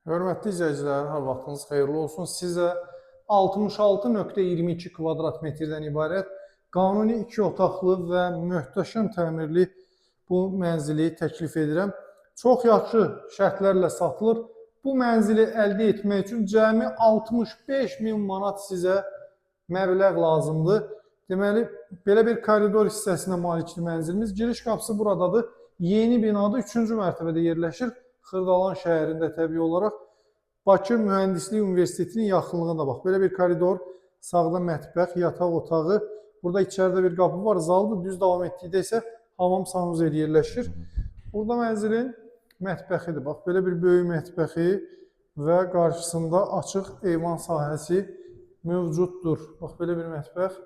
Hörmətli izləyicilər, hər vaxtınız xeyirli olsun. Sizə 66,22 kvadrat metrdən ibarət qanuni 2 otaqlı və möhtəşəm təmirli bu mənzili təklif edirəm. Çox yaxşı şərtlərlə satılır. Bu mənzili əldə etmək üçün cəmi 65.000 manat sizə məbləğ lazımdır. Deməli, belə bir koridor hissəsinə malikdir mənzilimiz. Giriş qapısı buradadır. Yeni binada 3-cü mərtəbədə yerləşir. Xırdalan şəhərində təbii olaraq Bakı Mühəndislik Universitetinin yaxınlığında bax. Belə bir koridor, sağda mətbəx, yataq otağı. Burada içəridə bir qapı var, zaldır. Düz davam etdikdə isə hamam sanuzel yerləşir. Burada mənzilin mətbəxidir. Bax, belə bir böyük mətbəxi və qarşısında açıq eyvan sahəsi mövcuddur. Bax, belə bir mətbəx,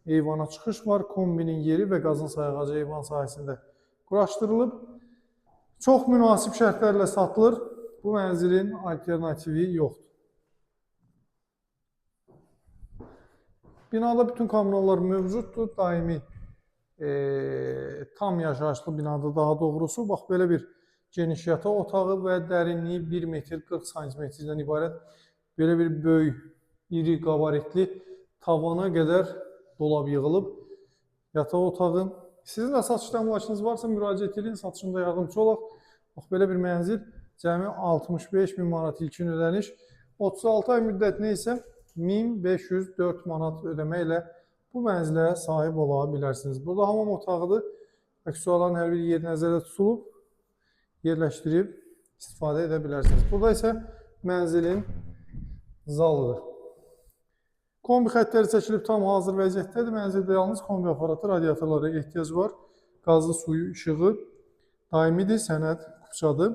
eyvana çıxış var. Kombinin yeri və qazın sayğacı eyvan sahəsində quraşdırılıb. Çox münasib şərtlərlə satılır. Bu mənzilin alternativi yoxdur. Binada bütün kommunallar mövcuddur. Daimi tam yaşayışlı binada daha doğrusu. Bax, belə bir geniş yataq otağı və dərinliyi 1 metr 40 santimetrdən ibarət belə bir böyük, iri, qabaritli tavana qədər dolab yığılıb. Yataq otağı. Sizin də satış təminatınız varsa müraciət edin, satışında yardımcı olaq. Bax, belə bir mənzil, cəmi 65.000 manat ilkin ödəniş, 36 ay müddətinə isə 1504 manat ödəməklə bu mənzilə sahib ola bilərsiniz. Burada hamam otağıdır. Aksesuarların hər bir yeri nəzərdə tutulub, yerləşdirib istifadə edə bilərsiniz. Burada isə mənzilin zalıdır. Kombi xəttləri çəkilib tam hazır vəziyyətdədir. Mənzildə yalnız kombi aparatı, radiatorlara ehtiyac var. Qazlı suyu, işığı daimidir, sənəd kupçadır.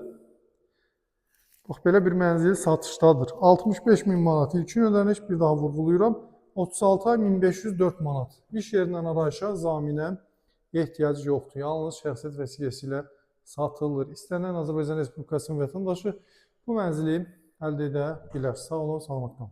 Bax, belə bir mənzil satışdadır. 65.000 manat ilkin ödəniş, bir daha vurğulayıram. 36 ay 1504 manat. İş yerindən arayışa, zaminə ehtiyac yoxdur. Yalnız şəxsiyyət vəsiqəsi ilə satılır. İstənilən Azərbaycan Respublikasının vətəndaşı bu mənzili əldə edə bilər. Sağ olun, salamat qalın.